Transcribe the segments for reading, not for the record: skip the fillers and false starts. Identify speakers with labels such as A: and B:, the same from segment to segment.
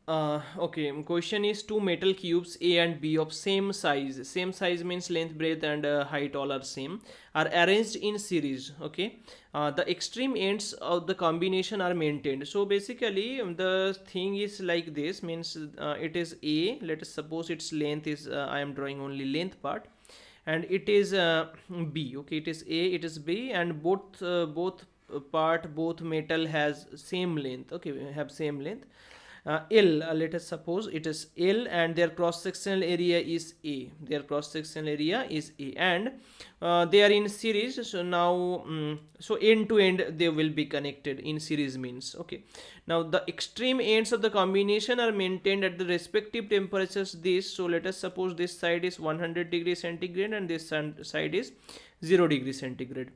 A: Okay, question is two metal cubes A and B of same size. Same size means length, breadth, and height all are same. Are arranged in series. Okay, the extreme ends of the combination are maintained. So basically, the thing is like this. Means it is A. Let us suppose its length is. I am drawing only length part, and it is B. Okay, it is A. It is B, and both metal has same length. Okay, we have same length. L, let us suppose it is L, and their cross sectional area is A. Their cross sectional area is A, and they are in series. So now, so end to end they will be connected in series means. Okay, now the extreme ends of the combination are maintained at the respective temperatures. This, so let us suppose this side is 100 degrees centigrade and this side is 0 degree centigrade.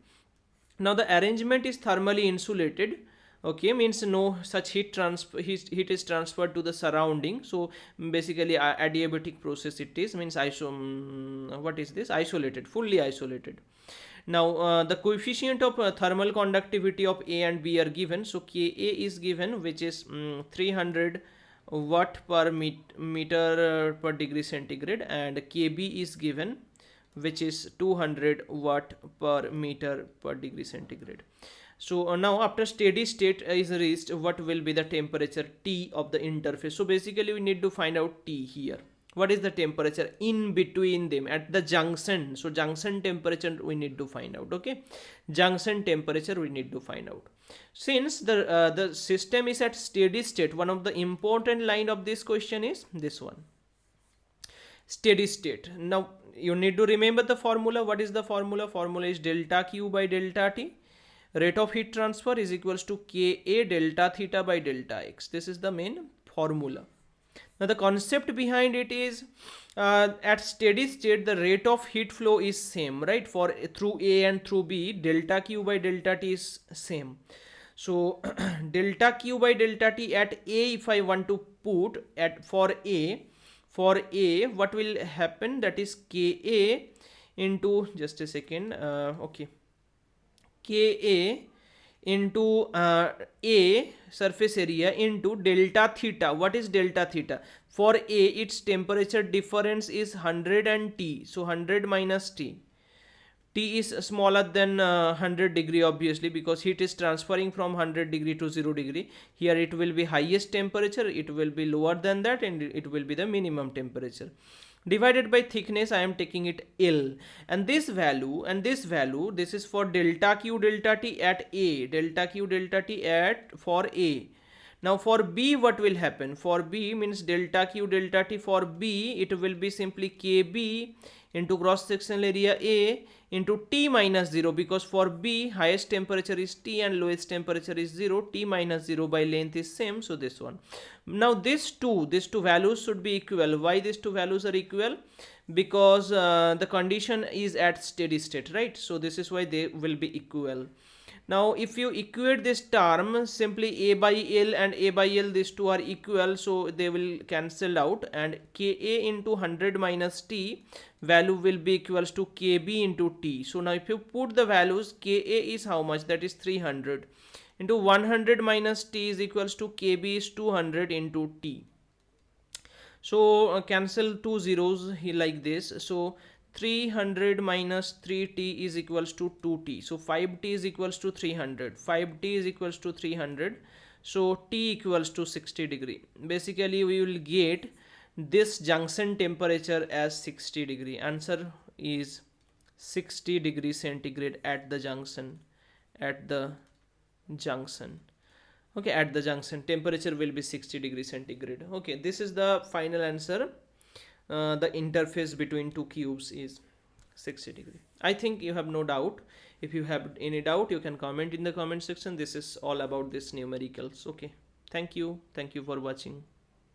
A: Now the arrangement is thermally insulated. Okay, means no such heat is transferred to the surrounding. So basically adiabatic process it is, means what is this, isolated, fully isolated. Now the coefficient of thermal conductivity of A and B are given. So Ka is given, which is 300 watt per meter per degree centigrade, and Kb is given, which is 200 watt per meter per degree centigrade. So now after steady state is reached, what will be the temperature T of the interface? So basically we need to find out T here. What is the temperature in between them at the junction? So junction temperature we need to find out. Okay, junction temperature we need to find out. Since the system is at steady state, one of the important line of this question is this one, steady state. Now you need to remember the formula. What is the formula? Formula is delta Q by delta T. Rate of heat transfer is equals to Ka delta theta by delta x. This is the main formula. Now the concept behind it is at steady state the rate of heat flow is same, right? For through A and through B, delta Q by delta T is same. So delta Q by delta T at A, if I want to put at for A, what will happen? That is Ka into, just a second, okay, Ka into A surface area into delta theta. What is delta theta? For A, its temperature difference is 100 and T. So 100 minus T. T is smaller than 100 degree, obviously, because heat is transferring from 100 degree to 0 degree. Here it will be highest temperature, it will be lower than that, and it will be the minimum temperature. Divided by thickness, I am taking it L, and this value, this is for delta Q delta T at A, delta Q delta T at for A. Now for B, what will happen? For B means delta Q delta T for B, it will be simply Kb into cross sectional area A into T minus 0, because for B highest temperature is T and lowest temperature is 0. T minus 0 by length is same, so this one. Now these two values should be equal. Why these two values are equal? Because the condition is at steady state, right? So this is why they will be equal. Now if you equate this term, simply A by L and A by L, these two are equal, so they will cancel out, and Ka into 100 minus T value will be equals to Kb into T. So now if you put the values, Ka is how much? That is 300 into 100 minus T is equals to Kb is 200 into T. So cancel two zeros here like this. So 300 minus 3t is equals to 2t. So 5t is equals to 300. 5t is equals to 300. So t equals to 60 degree. Basically we will get this junction temperature as 60 degree. Answer is 60 degree centigrade at the junction. Okay, at the junction temperature will be 60 degree centigrade. Okay, this is the final answer. The interface between two cubes is 60 degree. I think you have no doubt. If you have any doubt, you can comment in the comment section. This is all about this numericals. Okay, thank you for watching.